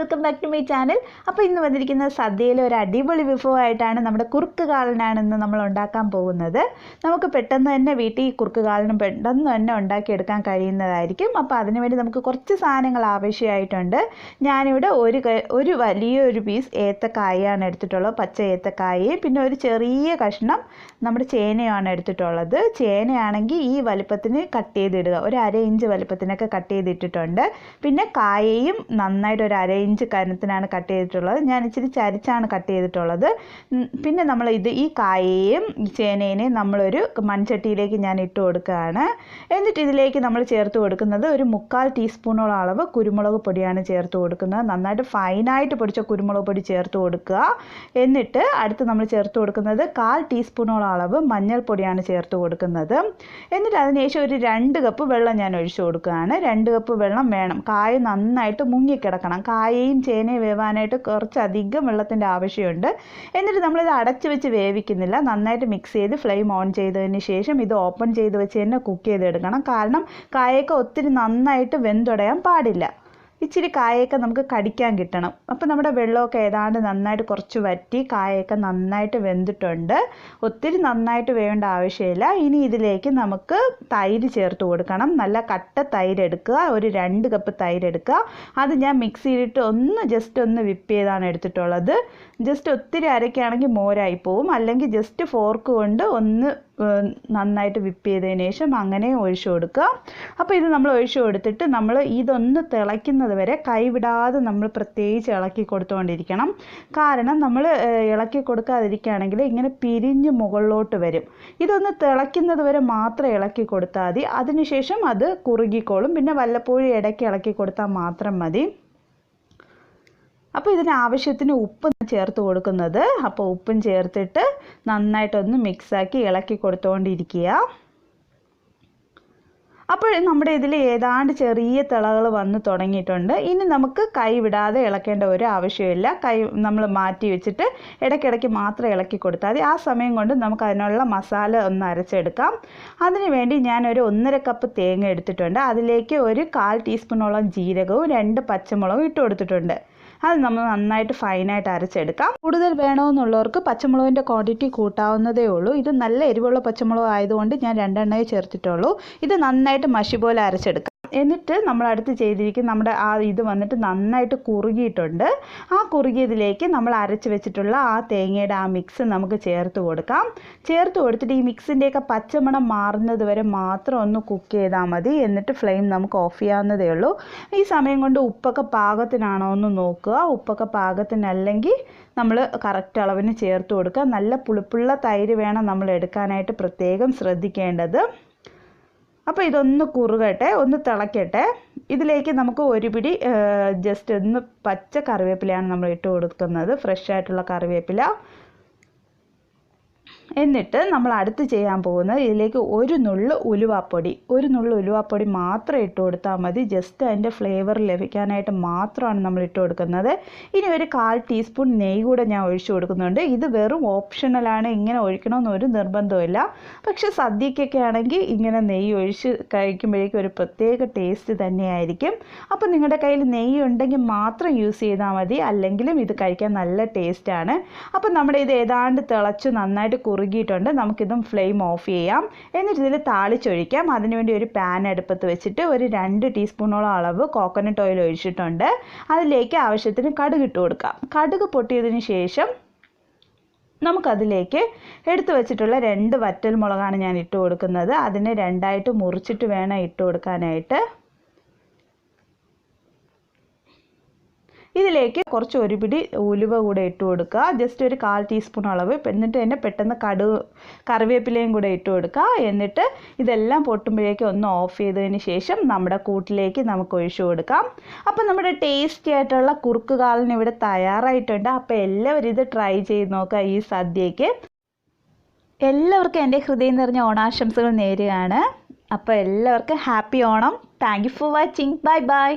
Welcome back to my channel. അപ്പോൾ ഇന്ന് വന്നിരിക്കുന്ന സദ്യയിലെ ഒരു അടിപൊളി വിഭവമായിട്ടാണ് നമ്മുടെ കുറുക്ക് കാളനാണ് ഇന്ന് നമ്മൾ ഉണ്ടാക്കാൻ പോകുന്നത്. നമുക്ക് പെട്ടെന്ന് തന്നെ വീട്ടിൽ ഈ കുറുക്ക് കാളനും പെട്ടെന്ന് തന്നെ ഉണ്ടാക്കിയെടുക്കാൻ കഴിയുന്നതായിരിക്കും. അപ്പോൾ അതിനുവേണ്ടി നമുക്ക് കുറച്ച് സാധനങ്ങൾ ആവശ്യമായിട്ടുണ്ട്. ഞാനിവിടെ ഒരു വലിയൊരു പീസ് ഏത്തക്കായാണ് എടുത്തിട്ടുള്ളത്, പച്ച ഏത്തക്കായയും പിന്നെ ഒരു ചെറിയ കഷ്ണം നമ്മുടെ ചേനയാണ് എടുത്തിട്ടുള്ളത്. ചേനയാണെങ്കിൽ ഈ വലുപ്പത്തിന് കട്ട് ചെയ്തിടുക, ഒരു 1/2 ഇഞ്ച് വലുപ്പത്തിനൊക്കെ കട്ട് ചെയ്തിട്ടിട്ടുണ്ട്. പിന്നെ കായയും നന്നായിട്ട് ഒരു 1/2 ഇഞ്ച് കനത്തിനാണ് കട്ട് ചെയ്തിട്ടുള്ളത്. ഞാൻ ഇച്ചിരി ചരിച്ചാണ് കട്ട് ചെയ്തിട്ടുള്ളത്. പിന്നെ നമ്മൾ ഈ കായയും ചേനേനെയും നമ്മളൊരു മൺചട്ടിയിലേക്ക് ഞാൻ ഇട്ട് കൊടുക്കുകയാണ്. എന്നിട്ട് ഇതിലേക്ക് നമ്മൾ ചേർത്ത് കൊടുക്കുന്നത് ഒരു 3/4 ടീസ്പൂണോളം അളവ് കുരുമുളക് പൊടിയാണ് ചേർത്ത് കൊടുക്കുന്നത്. നന്നായിട്ട് ഫൈനായിട്ട് പൊടിച്ച കുരുമുളക് പൊടി ചേർത്ത് കൊടുക്കുക. എന്നിട്ട് അടുത്ത് നമ്മൾ ചേർത്ത് കൊടുക്കുന്നത് 1/4 ടീസ്പൂണോളം അളവ് മഞ്ഞൾപ്പൊടിയാണ് ചേർത്ത് കൊടുക്കുന്നത്. എന്നിട്ട് അതിനുശേഷം ഒരു 2 കപ്പ് വെള്ളം ഞാൻ ഒഴിച്ചു കൊടുക്കുകയാണ്. 2 കപ്പ് വെള്ളം വേണം. കായ നന്നായിട്ട് മുങ്ങിക്കിടക്കണം. കായയും ചേനയും വേവാനായിട്ട് കുറച്ചധികം വെള്ളത്തിൻ്റെ ആവശ്യമുണ്ട്. എന്നിട്ട് നമ്മളിത് അടച്ച് വെച്ച് വേവിക്കുന്നില്ല, നന്നായിട്ട് മിക്സ് ചെയ്ത് ഫ്ലെയിം ഓൺ ചെയ്തതിന് ശേഷം ഇത് ഓപ്പൺ ചെയ്ത് വെച്ച് തന്നെ കുക്ക് ചെയ്തെടുക്കണം. കാരണം കായൊക്കെ ഒത്തിരി നന്നായിട്ട് വെന്തുടയാൻ പാടില്ല. ഇച്ചിരി കായൊക്കെ നമുക്ക് കടിക്കാൻ കിട്ടണം. അപ്പോൾ നമ്മുടെ വെള്ളമൊക്കെ ഏതാണ്ട് നന്നായിട്ട് കുറച്ച് വറ്റി കായൊക്കെ നന്നായിട്ട് വെന്തിട്ടുണ്ട്. ഒത്തിരി നന്നായിട്ട് വേവേണ്ട ആവശ്യമില്ല. ഇനി ഇതിലേക്ക് നമുക്ക് തൈര് ചേർത്ത് കൊടുക്കണം. നല്ല കട്ട തൈര് എടുക്കുക, ഒരു 2 കപ്പ് തൈര് എടുക്കുക. അത് ഞാൻ മിക്സിയിലിട്ട് ജസ്റ്റ് ഒന്ന് വിപ്പ് ചെയ്താണ് എടുത്തിട്ടുള്ളത്. ജസ്റ്റ് ഒത്തിരി അരയ്ക്കുകയാണെങ്കിൽ മോരായി പോവും, അല്ലെങ്കിൽ ജസ്റ്റ് ഫോർക്ക് കൊണ്ട് നന്നായിട്ട് വിപ്പ് ചെയ്തതിന് ശേഷം അങ്ങനെ ഒഴിച്ചു കൊടുക്കുക. അപ്പോൾ ഇത് നമ്മൾ ഒഴിച്ചു കൊടുത്തിട്ട് നമ്മൾ ഇതൊന്ന് തിളയ്ക്കുന്നത് വരെ കൈവിടാതെ നമ്മൾ പ്രത്യേകിച്ച് ഇളക്കി കൊടുത്തുകൊണ്ടിരിക്കണം. കാരണം നമ്മൾ ഇളക്കി കൊടുക്കാതിരിക്കുകയാണെങ്കിൽ ഇങ്ങനെ പിരിഞ്ഞ് മുകളിലോട്ട് വരും. ഇതൊന്ന് തിളയ്ക്കുന്നത് വരെ മാത്രം ഇളക്കി കൊടുത്താൽ മതി. അതിനുശേഷം അത് കുറുകിക്കോളും. പിന്നെ വല്ലപ്പോഴും ഇടയ്ക്ക് ഇളക്കി കൊടുത്താൽ മാത്രം മതി. അപ്പോൾ ഇതിന് ആവശ്യത്തിന് ഉപ്പ് ചേർത്ത് കൊടുക്കുന്നത്. അപ്പോൾ ഉപ്പും ചേർത്തിട്ട് നന്നായിട്ടൊന്ന് മിക്സാക്കി ഇളക്കി കൊടുത്തുകൊണ്ടിരിക്കുക. അപ്പോൾ നമ്മുടെ ഇതിൽ ഏതാണ്ട് ചെറിയ തിളകൾ വന്ന് തുടങ്ങിയിട്ടുണ്ട്. ഇനി നമുക്ക് കൈ വിടാതെ ഇളക്കേണ്ട ഒരു ആവശ്യമില്ല. കൈ നമ്മൾ മാറ്റി വെച്ചിട്ട് ഇടയ്ക്കിടയ്ക്ക് മാത്രം ഇളക്കി കൊടുത്താൽ മതി. ആ സമയം കൊണ്ട് നമുക്ക് അതിനുള്ള മസാല ഒന്ന് അരച്ചെടുക്കാം. അതിന് വേണ്ടി ഞാനൊരു 1.5 കപ്പ് തേങ്ങ എടുത്തിട്ടുണ്ട്. അതിലേക്ക് ഒരു 1/4 ടീസ്പൂണോളം ജീരകവും 2 പച്ചമുളകും ഇട്ട് കൊടുത്തിട്ടുണ്ട്. അത് നമ്മൾ നന്നായിട്ട് ഫൈനായിട്ട് അരച്ചെടുക്കാം. കൂടുതൽ വേണമെന്നുള്ളവർക്ക് പച്ചമുളകിൻ്റെ ക്വാണ്ടിറ്റി കൂട്ടാവുന്നതേ ഉള്ളൂ. ഇത് നല്ല എരിവുള്ള പച്ചമുളക് ആയതുകൊണ്ട് ഞാൻ 2 എണ്ണയെ ചേർത്തിട്ടുള്ളൂ. ഇത് നന്നായിട്ട് മഷി പോലെ അരച്ചെടുക്കാം. എന്നിട്ട് നമ്മൾ അടുത്ത് ചെയ്തിരിക്കുന്ന നമ്മുടെ ഇത് വന്നിട്ട് നന്നായിട്ട് കുറുകിയിട്ടുണ്ട്. ആ കുറുകിയതിലേക്ക് നമ്മൾ അരച്ച് വെച്ചിട്ടുള്ള ആ തേങ്ങയുടെ ആ മിക്സ് നമുക്ക് ചേർത്ത് കൊടുക്കാം. ചേർത്ത് കൊടുത്തിട്ട് ഈ മിക്സിൻ്റെയൊക്കെ പച്ചമണം മാറുന്നത് വരെ മാത്രം ഒന്ന് കുക്ക് ചെയ്താൽ മതി. എന്നിട്ട് ഫ്ലെയിം നമുക്ക് ഓഫ് ചെയ്യാവുന്നതേ ഉള്ളൂ. ഈ സമയം കൊണ്ട് ഉപ്പൊക്കെ പാകത്തിനാണോ എന്ന് നോക്കുക. ഉപ്പൊക്കെ പാകത്തിനല്ലെങ്കിൽ നമ്മൾ കറക്റ്റ് അളവിന് ചേർത്ത് കൊടുക്കുക. നല്ല പുളിപ്പുള്ള തൈര് വേണം നമ്മൾ എടുക്കാനായിട്ട്, പ്രത്യേകം ശ്രദ്ധിക്കേണ്ടത്. അപ്പോൾ ഇതൊന്ന് കുറുകട്ടെ, ഒന്ന് തിളക്കട്ടെ. ഇതിലേക്ക് നമുക്ക് ഒരു പിടി ജസ്റ്റ് ഒന്ന് പച്ച കറിവേപ്പിലയാണ് നമ്മൾ ഇട്ട് കൊടുക്കുന്നത്, ഫ്രഷ് ആയിട്ടുള്ള കറിവേപ്പില. എന്നിട്ട് നമ്മൾ അടുത്ത് ചെയ്യാൻ പോകുന്നത് ഇതിലേക്ക് ഒരു നുള്ളു ഉലുവാപ്പൊടി മാത്രം ഇട്ട് കൊടുത്താൽ മതി. ജസ്റ്റ് അതിൻ്റെ ഫ്ലേവർ ലഭിക്കാനായിട്ട് മാത്രമാണ് നമ്മൾ ഇട്ട് കൊടുക്കുന്നത്. ഇനി ഒരു 1/4 ടീസ്പൂൺ നെയ്യ് കൂടെ ഞാൻ ഒഴിച്ചു കൊടുക്കുന്നുണ്ട്. ഇത് വെറും ഓപ്ഷണലാണ്, ഇങ്ങനെ ഒഴിക്കണമെന്ന് ഒരു നിർബന്ധമില്ല. പക്ഷേ സദ്യക്കൊക്കെ ആണെങ്കിൽ ഇങ്ങനെ നെയ്യ് ഒഴിച്ച് കഴിക്കുമ്പോഴേക്കും ഒരു പ്രത്യേക ടേസ്റ്റ് തന്നെയായിരിക്കും. അപ്പോൾ നിങ്ങളുടെ കയ്യിൽ നെയ്യ് ഉണ്ടെങ്കിൽ മാത്രം യൂസ് ചെയ്താൽ മതി, അല്ലെങ്കിലും ഇത് കഴിക്കാൻ നല്ല ടേസ്റ്റാണ്. അപ്പോൾ നമ്മുടെ ഇത് ഏതാണ്ട് തിളച്ച് നന്നായിട്ട് കുറുകിയിട്ടുണ്ട്. നമുക്കിതും ഫ്ലെയിം ഓഫ് ചെയ്യാം. എന്നിട്ട് ഇതിൽ താളിച്ചൊഴിക്കാം. അതിനുവേണ്ടി ഒരു പാൻ അടുപ്പത്ത് വെച്ചിട്ട് ഒരു 2 ടീസ്പൂണോളം അളവ് കോക്കനട്ട് ഓയിൽ ഒഴിച്ചിട്ടുണ്ട്. അതിലേക്ക് ആവശ്യത്തിന് കടുക് ഇട്ട് കൊടുക്കാം. കടുക് പൊട്ടിയതിന് ശേഷം നമുക്കതിലേക്ക് എടുത്തു വെച്ചിട്ടുള്ള 2 വറ്റൽമുളകാണ് ഞാൻ ഇട്ട് കൊടുക്കുന്നത്. അതിനെ 2ആയിട്ട് മുറിച്ചിട്ട് വേണം ഇട്ട് കൊടുക്കാനായിട്ട്. ഇതിലേക്ക് കുറച്ച് ഒരു പിടി ഉലുവ കൂടെ ഇട്ട് കൊടുക്കുക, ജസ്റ്റ് ഒരു 1/4 ടീസ്പൂൺ അളവ്. എന്നിട്ട് തന്നെ പെട്ടെന്ന് കറിവേപ്പിലയും കൂടെ ഇട്ട് കൊടുക്കുക. എന്നിട്ട് ഇതെല്ലാം പൊട്ടുമ്പോഴേക്കും ഒന്ന് ഓഫ് ചെയ്തതിന് ശേഷം നമ്മുടെ കൂട്ടിലേക്ക് നമുക്ക് ഒഴിച്ചു കൊടുക്കാം. അപ്പോൾ നമ്മുടെ ടേസ്റ്റി ആയിട്ടുള്ള കുറുക്ക് കാളൻ ഇവിടെ തയ്യാറായിട്ടുണ്ട്. അപ്പോൾ എല്ലാവരും ഇത് ട്രൈ ചെയ്ത് നോക്കുക ഈ സദ്യയ്ക്ക്. എല്ലാവർക്കും എൻ്റെ ഹൃദയം നിറഞ്ഞ ഓണാശംസകൾ നേരുകയാണ്. അപ്പോൾ എല്ലാവർക്കും happy Onam. Thank you for watching. Bye bye.